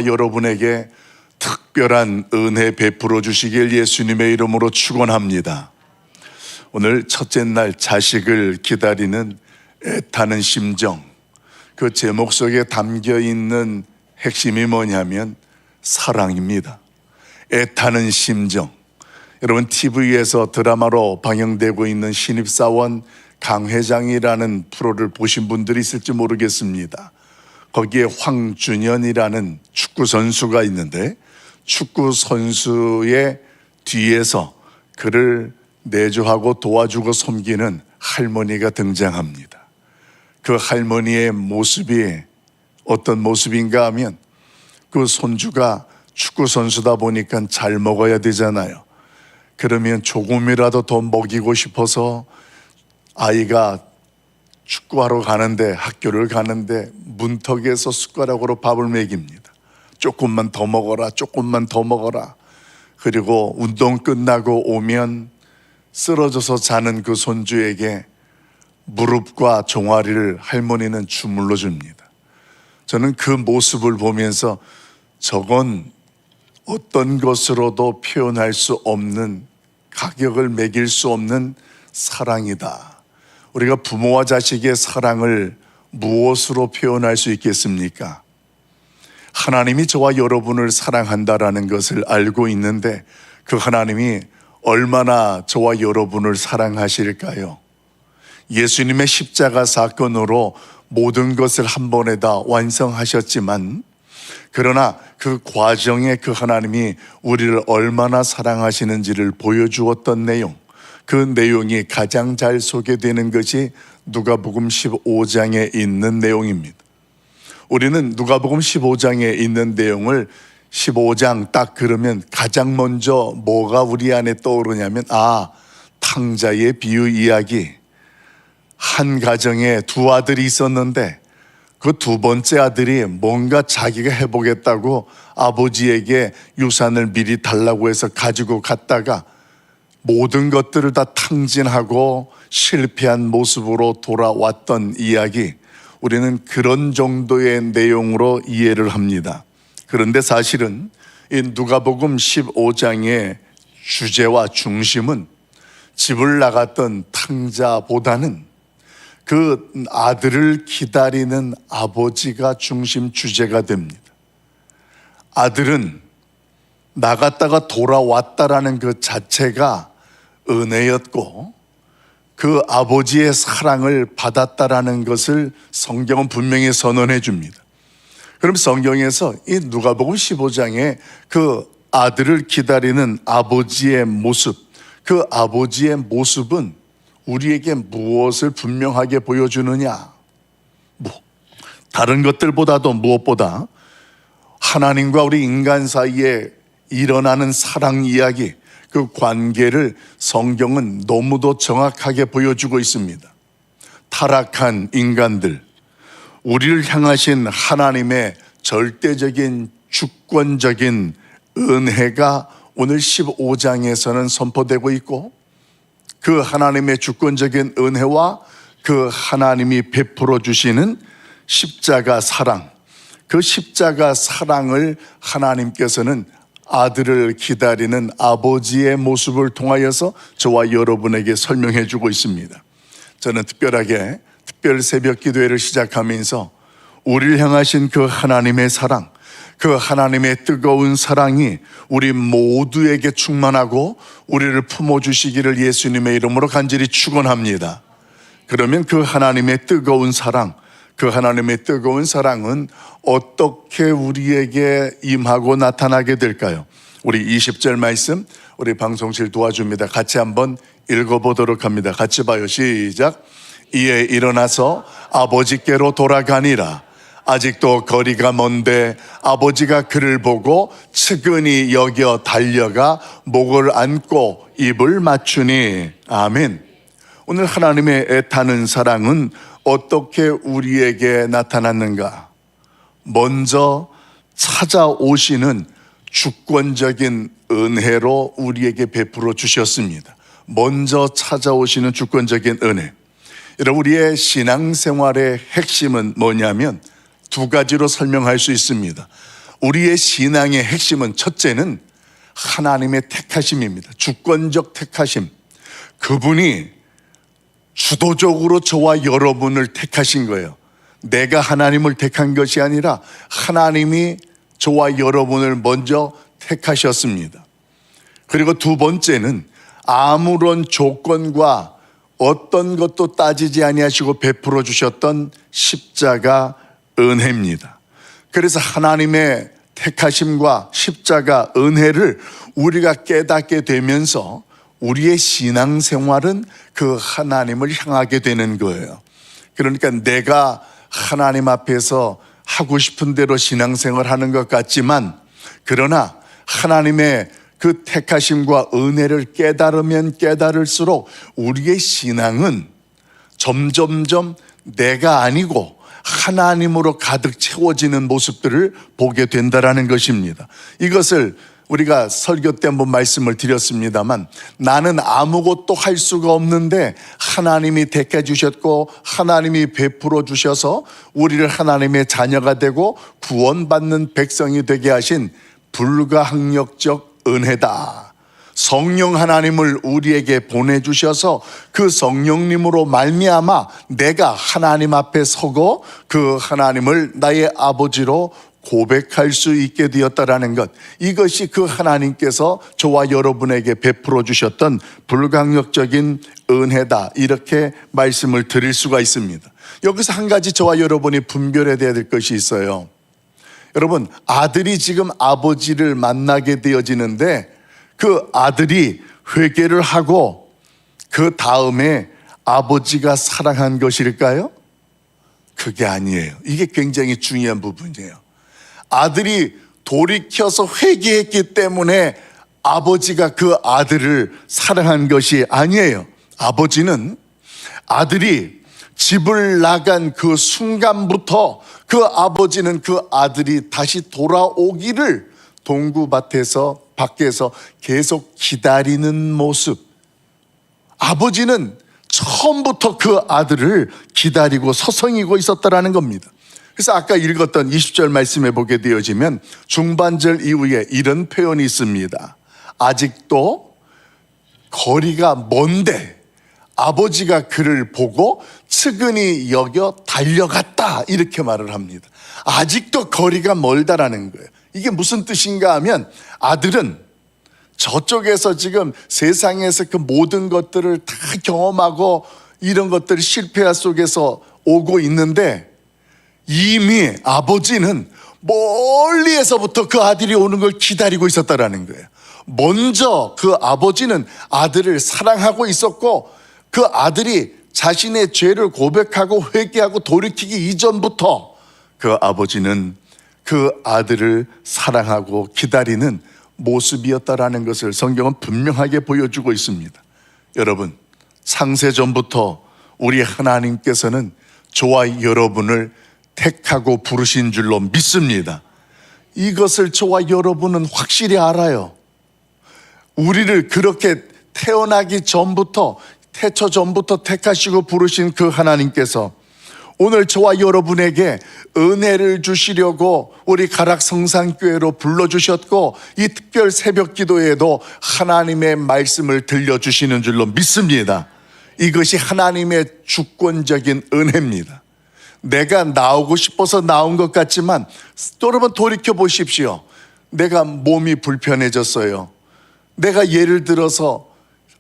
여러분에게 특별한 은혜 베풀어 주시길 예수님의 이름으로 축원합니다. 오늘 첫째 날 자식을 기다리는 애타는 심정, 그 제목 속에 담겨 있는 핵심이 뭐냐면 사랑입니다. 애타는 심정. 여러분, TV에서 드라마로 방영되고 있는 신입사원 강회장이라는 프로를 보신 분들이 있을지 모르겠습니다. 거기에 황준현이라는 축구 선수가 있는데, 축구 선수의 뒤에서 그를 내조하고 도와주고 섬기는 할머니가 등장합니다. 그 할머니의 모습이 어떤 모습인가 하면, 그 손주가 축구 선수다 보니까 잘 먹어야 되잖아요. 그러면 조금이라도 더 먹이고 싶어서 아이가 축구하러 가는데, 학교를 가는데 문턱에서 숟가락으로 밥을 먹입니다. 조금만 더 먹어라, 조금만 더 먹어라. 그리고 운동 끝나고 오면 쓰러져서 자는 그 손주에게 무릎과 종아리를 할머니는 주물러 줍니다. 저는 그 모습을 보면서 저건 어떤 것으로도 표현할 수 없는, 가격을 매길 수 없는 사랑이다. 우리가 부모와 자식의 사랑을 무엇으로 표현할 수 있겠습니까? 하나님이 저와 여러분을 사랑한다라는 것을 알고 있는데, 그 하나님이 얼마나 저와 여러분을 사랑하실까요? 예수님의 십자가 사건으로 모든 것을 한 번에 다 완성하셨지만, 그러나 그 과정에 그 하나님이 우리를 얼마나 사랑하시는지를 보여주었던 내용, 그 내용이 가장 잘 소개되는 것이 누가복음 15장에 있는 내용입니다. 우리는 누가복음 15장에 있는 내용을 15장 딱 그러면 가장 먼저 뭐가 우리 안에 떠오르냐면, 탕자의 비유 이야기. 한 가정에 두 아들이 있었는데 그 두 번째 아들이 뭔가 자기가 해보겠다고 아버지에게 유산을 미리 달라고 해서 가지고 갔다가 모든 것들을 다 탕진하고 실패한 모습으로 돌아왔던 이야기. 우리는 그런 정도의 내용으로 이해를 합니다. 그런데 사실은 이 누가복음 15장의 주제와 중심은 집을 나갔던 탕자보다는 그 아들을 기다리는 아버지가 중심 주제가 됩니다. 아들은 나갔다가 돌아왔다라는 그 자체가 은혜였고, 그 아버지의 사랑을 받았다라는 것을 성경은 분명히 선언해 줍니다. 그럼 성경에서 이 누가복음 15장에 그 아들을 기다리는 아버지의 모습, 그 아버지의 모습은 우리에게 무엇을 분명하게 보여주느냐? 다른 것들보다도 무엇보다 하나님과 우리 인간 사이에 일어나는 사랑 이야기, 그 관계를 성경은 너무도 정확하게 보여주고 있습니다. 타락한 인간들, 우리를 향하신 하나님의 절대적인 주권적인 은혜가 오늘 15장에서는 선포되고 있고, 그 하나님의 주권적인 은혜와 그 하나님이 베풀어 주시는 십자가 사랑, 그 십자가 사랑을 하나님께서는 아들을 기다리는 아버지의 모습을 통하여서 저와 여러분에게 설명해 주고 있습니다. 저는 특별하게 특별 새벽 기도회를 시작하면서 우리를 향하신 그 하나님의 사랑, 그 하나님의 뜨거운 사랑이 우리 모두에게 충만하고 우리를 품어주시기를 예수님의 이름으로 간절히 축원합니다. 그러면 그 하나님의 뜨거운 사랑, 그 하나님의 뜨거운 사랑은 어떻게 우리에게 임하고 나타나게 될까요? 우리 20절 말씀, 우리 방송실 도와줍니다. 같이 한번 읽어보도록 합니다. 같이 봐요. 시작. 이에 일어나서 아버지께로 돌아가니라. 아직도 거리가 먼데 아버지가 그를 보고 측은히 여겨 달려가 목을 안고 입을 맞추니. 아멘. 오늘 하나님의 애타는 사랑은 어떻게 우리에게 나타났는가? 먼저 찾아오시는 주권적인 은혜로 우리에게 베풀어 주셨습니다. 먼저 찾아오시는 주권적인 은혜. 여러분, 우리의 신앙생활의 핵심은 뭐냐면 두 가지로 설명할 수 있습니다. 우리의 신앙의 핵심은 첫째는 하나님의 택하심입니다. 주권적 택하심. 그분이 주도적으로 저와 여러분을 택하신 거예요. 내가 하나님을 택한 것이 아니라 하나님이 저와 여러분을 먼저 택하셨습니다. 그리고 두 번째는 아무런 조건과 어떤 것도 따지지 아니하시고 베풀어 주셨던 십자가 은혜입니다. 그래서 하나님의 택하심과 십자가 은혜를 우리가 깨닫게 되면서 우리의 신앙생활은 그 하나님을 향하게 되는 거예요. 그러니까 내가 하나님 앞에서 하고 싶은 대로 신앙생활 하는 것 같지만, 그러나 하나님의 그 택하심과 은혜를 깨달으면 깨달을수록 우리의 신앙은 점점점 내가 아니고 하나님으로 가득 채워지는 모습들을 보게 된다라는 것입니다. 이것을 우리가 설교 때 한번 말씀을 드렸습니다만, 나는 아무것도 할 수가 없는데 하나님이 택해 주셨고 하나님이 베풀어 주셔서 우리를 하나님의 자녀가 되고 구원받는 백성이 되게 하신 불가항력적 은혜다. 성령 하나님을 우리에게 보내주셔서 그 성령님으로 말미암아 내가 하나님 앞에 서고 그 하나님을 나의 아버지로 고백할 수 있게 되었다라는 것, 이것이 그 하나님께서 저와 여러분에게 베풀어 주셨던 불가항력적인 은혜다, 이렇게 말씀을 드릴 수가 있습니다. 여기서 한 가지 저와 여러분이 분별해야 될 것이 있어요. 여러분, 아들이 지금 아버지를 만나게 되어지는데 그 아들이 회개를 하고 그 다음에 아버지가 사랑한 것일까요? 그게 아니에요. 이게 굉장히 중요한 부분이에요. 아들이 돌이켜서 회개했기 때문에 아버지가 그 아들을 사랑한 것이 아니에요. 아버지는 아들이 집을 나간 그 순간부터 그 아버지는 그 아들이 다시 돌아오기를 동구밭에서 밖에서 계속 기다리는 모습. 아버지는 처음부터 그 아들을 기다리고 서성이고 있었다라는 겁니다. 그래서 아까 읽었던 20절 말씀에 보게 되어지면 중반절 이후에 이런 표현이 있습니다. 아직도 거리가 먼데 아버지가 그를 보고 측은히 여겨 달려갔다, 이렇게 말을 합니다. 아직도 거리가 멀다라는 거예요. 이게 무슨 뜻인가 하면, 아들은 저쪽에서 지금 세상에서 그 모든 것들을 다 경험하고 이런 것들이 실패할 속에서 오고 있는데, 이미 아버지는 멀리에서부터 그 아들이 오는 걸 기다리고 있었다라는 거예요. 먼저 그 아버지는 아들을 사랑하고 있었고, 그 아들이 자신의 죄를 고백하고 회개하고 돌이키기 이전부터 그 아버지는 그 아들을 사랑하고 기다리는 모습이었다라는 것을 성경은 분명하게 보여주고 있습니다. 여러분, 창세전부터 우리 하나님께서는 저와 여러분을 택하고 부르신 줄로 믿습니다. 이것을 저와 여러분은 확실히 알아요. 우리를 그렇게 태어나기 전부터, 태초 전부터 택하시고 부르신 그 하나님께서 오늘 저와 여러분에게 은혜를 주시려고 우리 가락 성산교회로 불러주셨고, 이 특별 새벽 기도에도 하나님의 말씀을 들려주시는 줄로 믿습니다. 이것이 하나님의 주권적인 은혜입니다. 내가 나오고 싶어서 나온 것 같지만 여러분 돌이켜 보십시오. 내가 몸이 불편해졌어요. 내가 예를 들어서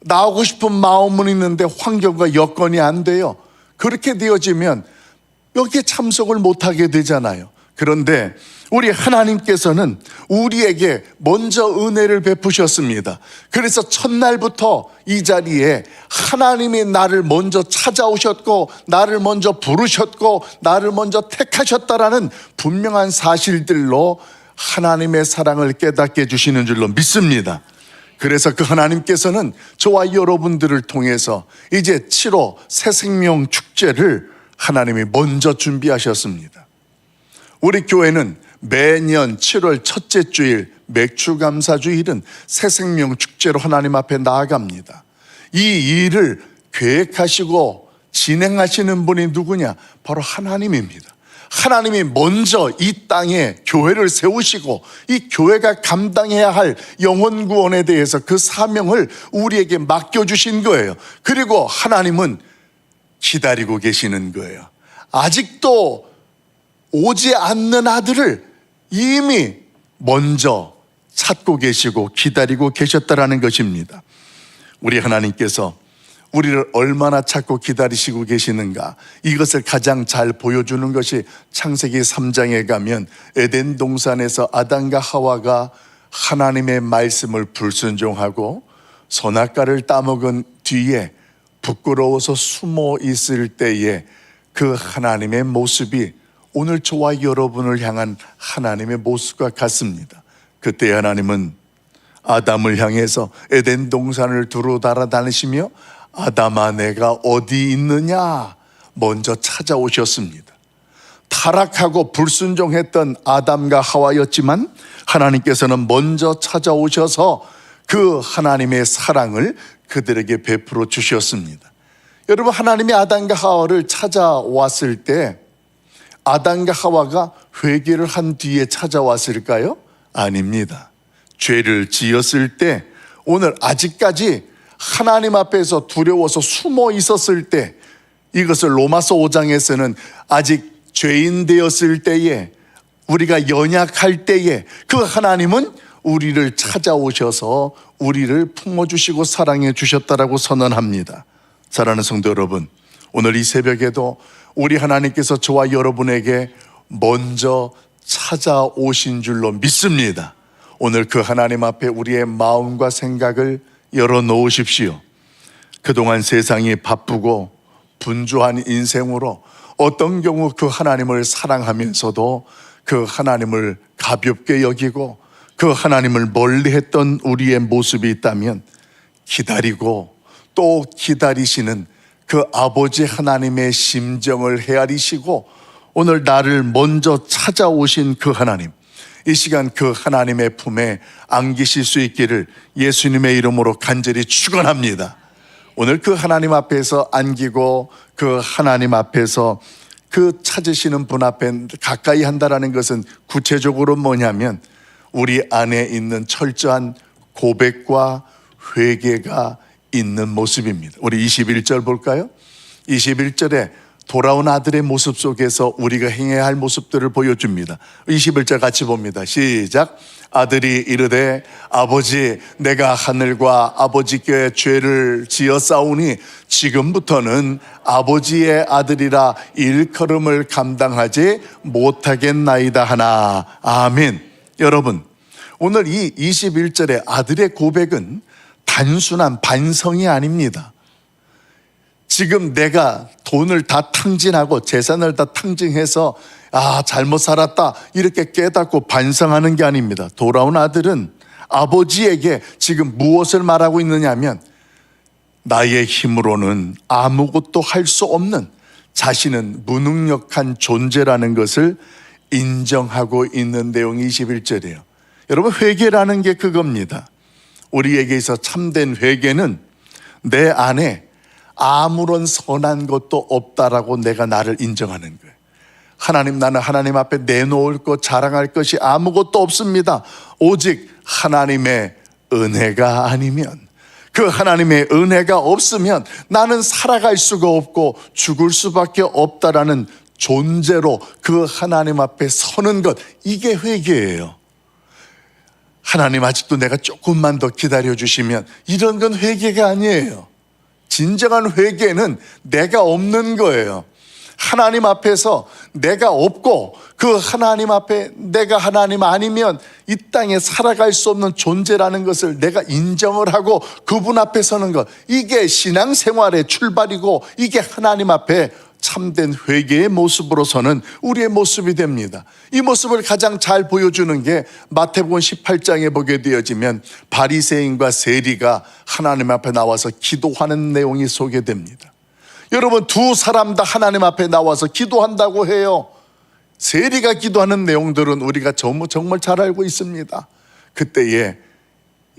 나오고 싶은 마음은 있는데 환경과 여건이 안 돼요. 그렇게 되어지면 여기에 참석을 못하게 되잖아요. 그런데 우리 하나님께서는 우리에게 먼저 은혜를 베푸셨습니다. 그래서 첫날부터 이 자리에 하나님이 나를 먼저 찾아오셨고, 나를 먼저 부르셨고, 나를 먼저 택하셨다라는 분명한 사실들로 하나님의 사랑을 깨닫게 해주시는 줄로 믿습니다. 그래서 그 하나님께서는 저와 여러분들을 통해서 이제 7호 새생명 축제를 하나님이 먼저 준비하셨습니다. 우리 교회는 매년 7월 첫째 주일 맥주감사주일은 새생명 축제로 하나님 앞에 나아갑니다. 이 일을 계획하시고 진행하시는 분이 누구냐? 바로 하나님입니다. 하나님이 먼저 이 땅에 교회를 세우시고 이 교회가 감당해야 할 영혼 구원에 대해서 그 사명을 우리에게 맡겨주신 거예요. 그리고 하나님은 기다리고 계시는 거예요. 아직도 오지 않는 아들을 이미 먼저 찾고 계시고 기다리고 계셨다라는 것입니다. 우리 하나님께서 우리를 얼마나 찾고 기다리시고 계시는가, 이것을 가장 잘 보여주는 것이 창세기 3장에 가면 에덴 동산에서 아담과 하와가 하나님의 말씀을 불순종하고 선악과를 따먹은 뒤에 부끄러워서 숨어 있을 때에 그 하나님의 모습이 오늘 저와 여러분을 향한 하나님의 모습과 같습니다. 그때 하나님은 아담을 향해서 에덴 동산을 두루 달아다니시며 아담아 내가 어디 있느냐 먼저 찾아오셨습니다. 타락하고 불순종했던 아담과 하와였지만 하나님께서는 먼저 찾아오셔서 그 하나님의 사랑을 그들에게 베풀어 주셨습니다. 여러분, 하나님이 아담과 하와를 찾아왔을 때 아담과 하와가 회개를 한 뒤에 찾아왔을까요? 아닙니다. 죄를 지었을 때, 오늘 아직까지 하나님 앞에서 두려워서 숨어 있었을 때, 이것을 로마서 5장에서는 아직 죄인 되었을 때에, 우리가 연약할 때에 그 하나님은 우리를 찾아오셔서 우리를 품어주시고 사랑해 주셨다라고 선언합니다. 사랑하는 성도 여러분, 오늘 이 새벽에도 우리 하나님께서 저와 여러분에게 먼저 찾아오신 줄로 믿습니다. 오늘 그 하나님 앞에 우리의 마음과 생각을 열어놓으십시오. 그동안 세상이 바쁘고 분주한 인생으로 어떤 경우 그 하나님을 사랑하면서도 그 하나님을 가볍게 여기고 그 하나님을 멀리했던 우리의 모습이 있다면, 기다리고 또 기다리시는 그 아버지 하나님의 심정을 헤아리시고 오늘 나를 먼저 찾아오신 그 하나님, 이 시간 그 하나님의 품에 안기실 수 있기를 예수님의 이름으로 간절히 축원합니다. 오늘 그 하나님 앞에서 안기고 그 하나님 앞에서 그 찾으시는 분 앞에 가까이 한다라는 것은 구체적으로 뭐냐면 우리 안에 있는 철저한 고백과 회개가 있는 모습입니다. 우리 21절 볼까요? 21절에 돌아온 아들의 모습 속에서 우리가 행해야 할 모습들을 보여줍니다. 21절 같이 봅니다. 시작. 아들이 이르되 아버지 내가 하늘과 아버지께 죄를 지었사오니 지금부터는 아버지의 아들이라 일컬음을 감당하지 못하겠나이다 하나. 아멘. 여러분, 오늘 이 21절의 아들의 고백은 단순한 반성이 아닙니다. 지금 내가 돈을 다 탕진하고 재산을 다 탕진해서 잘못 살았다 이렇게 깨닫고 반성하는 게 아닙니다. 돌아온 아들은 아버지에게 지금 무엇을 말하고 있느냐면 나의 힘으로는 아무것도 할 수 없는, 자신은 무능력한 존재라는 것을 인정하고 있는 내용이 21절이에요. 여러분, 회개라는 게 그겁니다. 우리에게 있어 참된 회개는 내 안에 아무런 선한 것도 없다라고 내가 나를 인정하는 거예요. 하나님, 나는 하나님 앞에 내놓을 것, 자랑할 것이 아무것도 없습니다. 오직 하나님의 은혜가 아니면, 그 하나님의 은혜가 없으면 나는 살아갈 수가 없고 죽을 수밖에 없다라는 존재로 그 하나님 앞에 서는 것, 이게 회개예요. 하나님, 아직도 내가 조금만 더 기다려주시면, 이런 건 회개가 아니에요. 진정한 회개는 내가 없는 거예요. 하나님 앞에서 내가 없고 그 하나님 앞에 내가 하나님 아니면 이 땅에 살아갈 수 없는 존재라는 것을 내가 인정을 하고 그분 앞에 서는 것, 이게 신앙생활의 출발이고 이게 하나님 앞에 참된 회개의 모습으로서는 우리의 모습이 됩니다. 이 모습을 가장 잘 보여주는 게 마태복음 18장에 보게 되어지면 바리새인과 세리가 하나님 앞에 나와서 기도하는 내용이 소개됩니다. 여러분, 두 사람 다 하나님 앞에 나와서 기도한다고 해요. 세리가 기도하는 내용들은 우리가 정말 잘 알고 있습니다. 그때에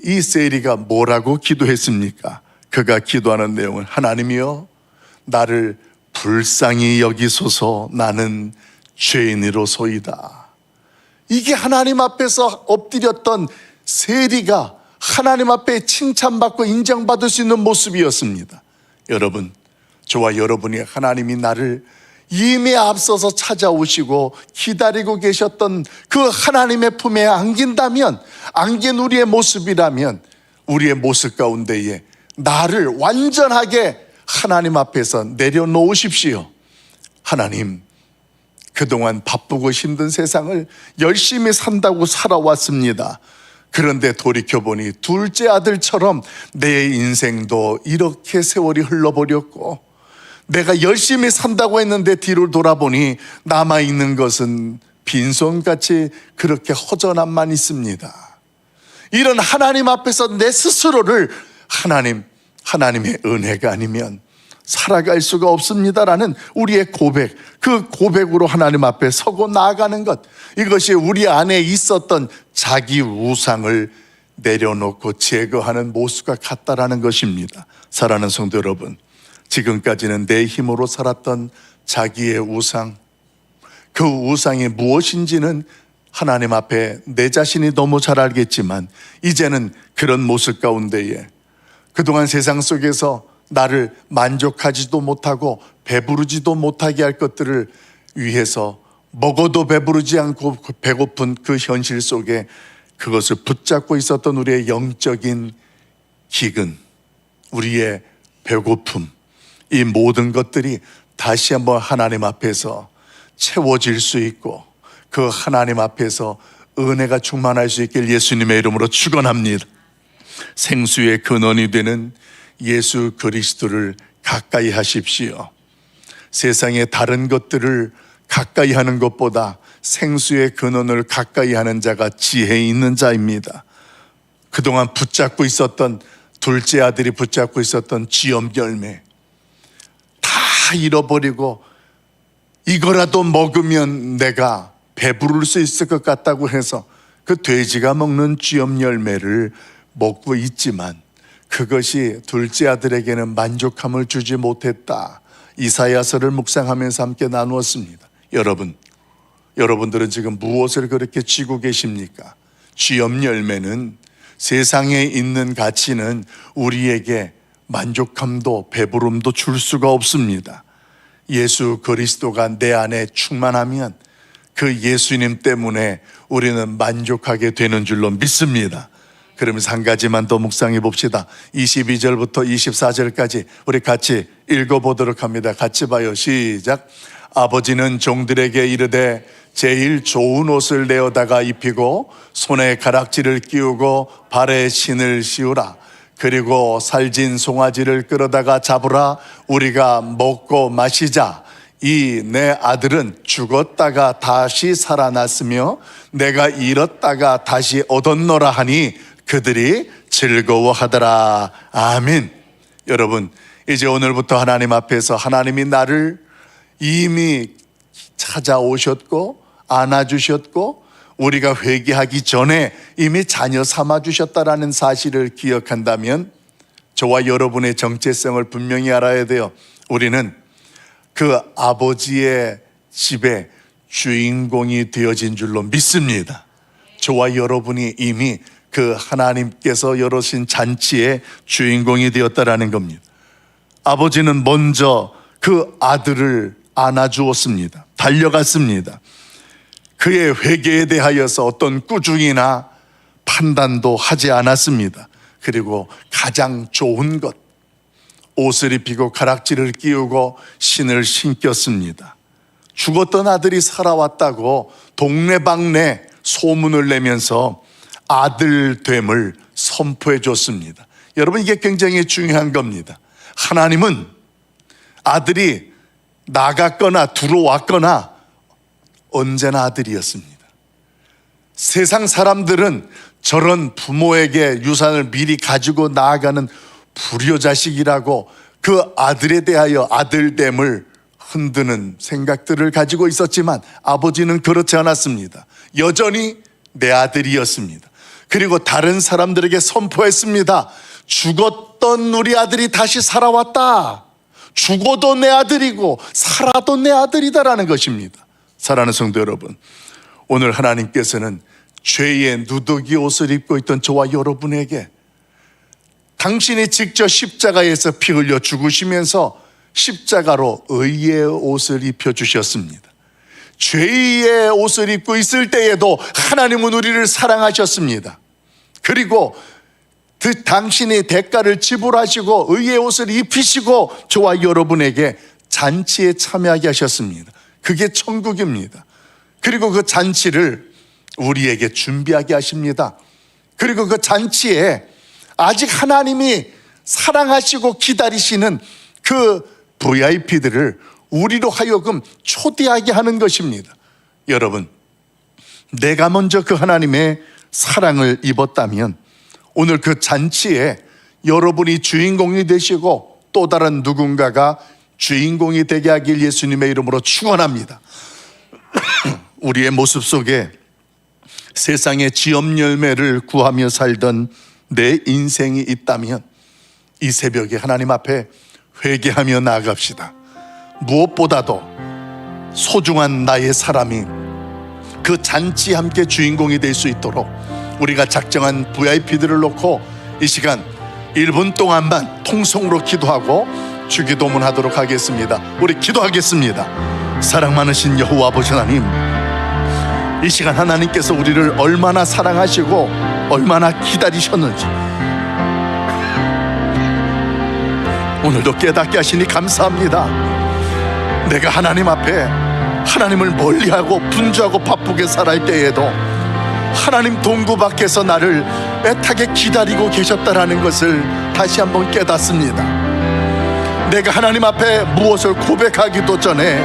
이 세리가 뭐라고 기도했습니까? 그가 기도하는 내용은 하나님이여 나를 불쌍히 여기소서, 나는 죄인으로소이다. 이게 하나님 앞에서 엎드렸던 세리가 하나님 앞에 칭찬받고 인정받을 수 있는 모습이었습니다. 여러분, 저와 여러분이 하나님이 나를 이미 앞서서 찾아오시고 기다리고 계셨던 그 하나님의 품에 안긴다면, 안긴 우리의 모습이라면 우리의 모습 가운데에 나를 완전하게 하나님 앞에서 내려놓으십시오. 하나님, 그동안 바쁘고 힘든 세상을 열심히 산다고 살아왔습니다. 그런데 돌이켜보니 둘째 아들처럼 내 인생도 이렇게 세월이 흘러버렸고, 내가 열심히 산다고 했는데 뒤를 돌아보니 남아있는 것은 빈손같이 그렇게 허전함만 있습니다. 이런 하나님 앞에서 내 스스로를 하나님의 은혜가 아니면 살아갈 수가 없습니다라는 우리의 고백, 그 고백으로 하나님 앞에 서고 나아가는 것, 이것이 우리 안에 있었던 자기 우상을 내려놓고 제거하는 모습과 같다라는 것입니다. 사랑하는 성도 여러분, 지금까지는 내 힘으로 살았던 자기의 우상, 그 우상이 무엇인지는 하나님 앞에 내 자신이 너무 잘 알겠지만, 이제는 그런 모습 가운데에 그동안 세상 속에서 나를 만족하지도 못하고 배부르지도 못하게 할 것들을 위해서 먹어도 배부르지 않고 배고픈 그 현실 속에 그것을 붙잡고 있었던 우리의 영적인 기근, 우리의 배고픔, 이 모든 것들이 다시 한번 하나님 앞에서 채워질 수 있고 그 하나님 앞에서 은혜가 충만할 수 있길 예수님의 이름으로 축원합니다. 생수의 근원이 되는 예수 그리스도를 가까이 하십시오. 세상의 다른 것들을 가까이 하는 것보다 생수의 근원을 가까이 하는 자가 지혜 있는 자입니다. 그동안 붙잡고 있었던, 둘째 아들이 붙잡고 있었던 지엄 열매 다 잃어버리고, 이거라도 먹으면 내가 배부를 수 있을 것 같다고 해서 그 돼지가 먹는 쥐엄 열매를 먹고 있지만 그것이 둘째 아들에게는 만족함을 주지 못했다. 이사야서를 묵상하면서 함께 나누었습니다. 여러분들은 지금 무엇을 그렇게 쥐고 계십니까? 쥐엄 열매는, 세상에 있는 가치는 우리에게 만족함도 배부름도 줄 수가 없습니다. 예수 그리스도가 내 안에 충만하면 그 예수님 때문에 우리는 만족하게 되는 줄로 믿습니다. 그러면서 한 가지만 더 묵상해 봅시다. 22절부터 24절까지 우리 같이 읽어보도록 합니다. 같이 봐요. 시작. 아버지는 종들에게 이르되 제일 좋은 옷을 내어다가 입히고 손에 가락지를 끼우고 발에 신을 씌우라. 그리고 살진 송아지를 끌어다가 잡으라. 우리가 먹고 마시자. 이 내 아들은 죽었다가 다시 살아났으며 내가 잃었다가 다시 얻었노라 하니 그들이 즐거워하더라. 아멘. 여러분, 이제 오늘부터 하나님 앞에서 하나님이 나를 이미 찾아오셨고 안아주셨고 우리가 회개하기 전에 이미 자녀 삼아주셨다라는 사실을 기억한다면 저와 여러분의 정체성을 분명히 알아야 돼요. 우리는 그 아버지의 집의 주인공이 되어진 줄로 믿습니다. 저와 여러분이 이미 그 하나님께서 열어신 잔치의 주인공이 되었다라는 겁니다. 아버지는 먼저 그 아들을 안아주었습니다. 달려갔습니다. 그의 회개에 대하여서 어떤 꾸중이나 판단도 하지 않았습니다. 그리고 가장 좋은 것, 옷을 입히고 가락지를 끼우고 신을 신겼습니다. 죽었던 아들이 살아왔다고 동네방네 소문을 내면서 아들됨을 선포해 줬습니다. 여러분, 이게 굉장히 중요한 겁니다. 하나님은 아들이 나갔거나 들어왔거나 언제나 아들이었습니다. 세상 사람들은 저런 부모에게 유산을 미리 가지고 나아가는 불효자식이라고 그 아들에 대하여 아들됨을 흔드는 생각들을 가지고 있었지만 아버지는 그렇지 않았습니다. 여전히 내 아들이었습니다. 그리고 다른 사람들에게 선포했습니다. 죽었던 우리 아들이 다시 살아왔다. 죽어도 내 아들이고 살아도 내 아들이다라는 것입니다. 사랑하는 성도 여러분, 오늘 하나님께서는 죄의 누더기 옷을 입고 있던 저와 여러분에게 당신이 직접 십자가에서 피 흘려 죽으시면서 십자가로 의의 옷을 입혀주셨습니다. 죄의 옷을 입고 있을 때에도 하나님은 우리를 사랑하셨습니다. 그리고 그 당신이 대가를 지불하시고 의의 옷을 입히시고 저와 여러분에게 잔치에 참여하게 하셨습니다. 그게 천국입니다. 그리고 그 잔치를 우리에게 준비하게 하십니다. 그리고 그 잔치에 아직 하나님이 사랑하시고 기다리시는 그 VIP들을 우리로 하여금 초대하게 하는 것입니다. 여러분, 내가 먼저 그 하나님의 사랑을 입었다면 오늘 그 잔치에 여러분이 주인공이 되시고 또 다른 누군가가 주인공이 되게 하길 예수님의 이름으로 축원합니다. 우리의 모습 속에 세상의 지엄 열매를 구하며 살던 내 인생이 있다면 이 새벽에 하나님 앞에 회개하며 나아갑시다. 무엇보다도 소중한 나의 사람이 그 잔치에 함께 주인공이 될 수 있도록 우리가 작정한 VIP들을 놓고 이 시간 1분 동안만 통성으로 기도하고 주기도문 하도록 하겠습니다. 우리 기도하겠습니다. 사랑 많으신 여호와 아버지 하나님, 이 시간 하나님께서 우리를 얼마나 사랑하시고 얼마나 기다리셨는지 오늘도 깨닫게 하시니 감사합니다. 내가 하나님 앞에 하나님을 멀리하고 분주하고 바쁘게 살아갈 때에도 하나님 동구 밖에서 나를 애타게 기다리고 계셨다라는 것을 다시 한번 깨닫습니다. 내가 하나님 앞에 무엇을 고백하기도 전에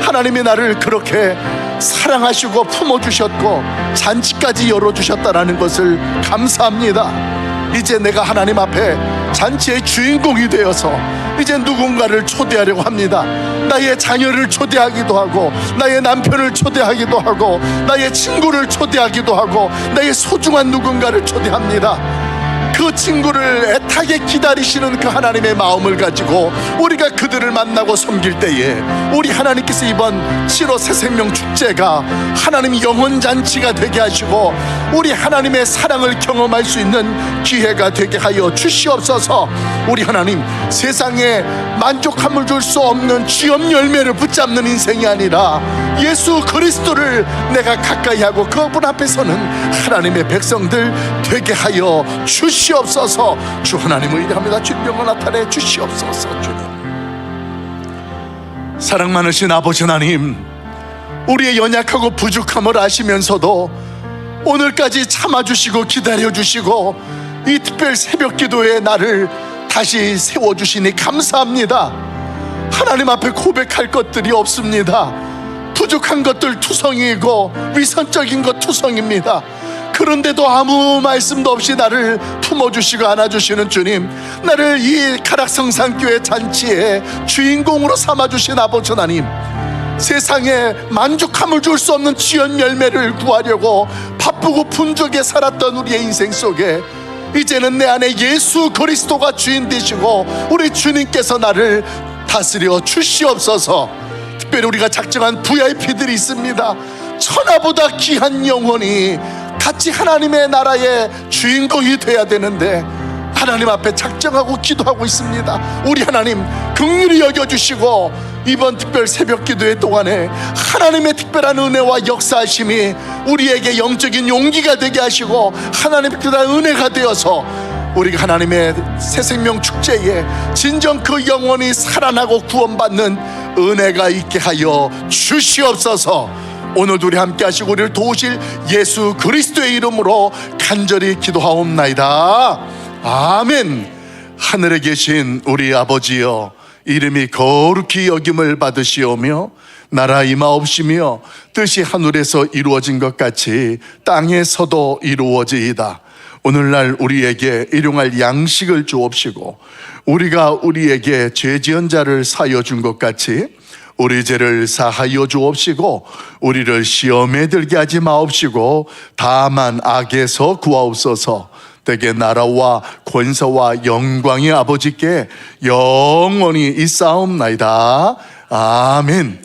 하나님이 나를 그렇게 사랑하시고 품어주셨고 잔치까지 열어주셨다라는 것을 감사합니다. 이제 내가 하나님 앞에 잔치의 주인공이 되어서 이제 누군가를 초대하려고 합니다. 나의 자녀를 초대하기도 하고 나의 남편을 초대하기도 하고 나의 친구를 초대하기도 하고 나의 소중한 누군가를 초대합니다. 그 친구를 애타게 기다리시는 그 하나님의 마음을 가지고 우리가 그들을 만나고 섬길 때에 우리 하나님께서 이번 7호 새생명 축제가 하나님 영혼잔치가 되게 하시고 우리 하나님의 사랑을 경험할 수 있는 기회가 되게 하여 주시옵소서. 우리 하나님, 세상에 만족함을 줄 수 없는 지엄 열매를 붙잡는 인생이 아니라 예수 그리스도를 내가 가까이 하고 그분 앞에서는 하나님의 백성들 되게 하여 주시옵소서. 주 하나님을 의뢰합니다. 주님을 나타내 주시옵소서. 주님, 사랑 많으신 아버지 하나님, 우리의 연약하고 부족함을 아시면서도 오늘까지 참아주시고 기다려주시고 이 특별 새벽 기도에 나를 다시 세워주시니 감사합니다. 하나님 앞에 고백할 것들이 없습니다. 부족한 것들 투성이고 위선적인 것 투성입니다. 그런데도 아무 말씀도 없이 나를 품어주시고 안아주시는 주님, 나를 이 가락성산교회 잔치의 주인공으로 삼아주신 아버지 하나님, 세상에 만족함을 줄 수 없는 지연 열매를 구하려고 바쁘고 분주하게 살았던 우리의 인생 속에 이제는 내 안에 예수 그리스도가 주인 되시고 우리 주님께서 나를 다스려 주시옵소서. 특별히 우리가 작정한 VIP들이 있습니다. 천하보다 귀한 영혼이 같이 하나님의 나라의 주인공이 돼야 되는데 하나님 앞에 작정하고 기도하고 있습니다. 우리 하나님 긍휼히 여겨주시고 이번 특별 새벽 기도회 동안에 하나님의 특별한 은혜와 역사하심이 우리에게 영적인 용기가 되게 하시고 하나님의 특별한 은혜가 되어서 우리가 하나님의 새생명 축제에 진정 그 영혼이 살아나고 구원받는 은혜가 있게 하여 주시옵소서. 오늘도 우리 함께 하시고 우리를 도우실 예수 그리스도의 이름으로 간절히 기도하옵나이다. 아멘. 하늘에 계신 우리 아버지여, 이름이 거룩히 여김을 받으시오며 나라 임하옵시며 뜻이 하늘에서 이루어진 것 같이 땅에서도 이루어지이다. 오늘날 우리에게 일용할 양식을 주옵시고 우리가 우리에게 죄 지은 자를 사하여 준 것 같이 우리 죄를 사하여 주옵시고 우리를 시험에 들게 하지 마옵시고 다만 악에서 구하옵소서. 대개 나라와 권세와 영광의 아버지께 영원히 있사옵나이다. 아멘.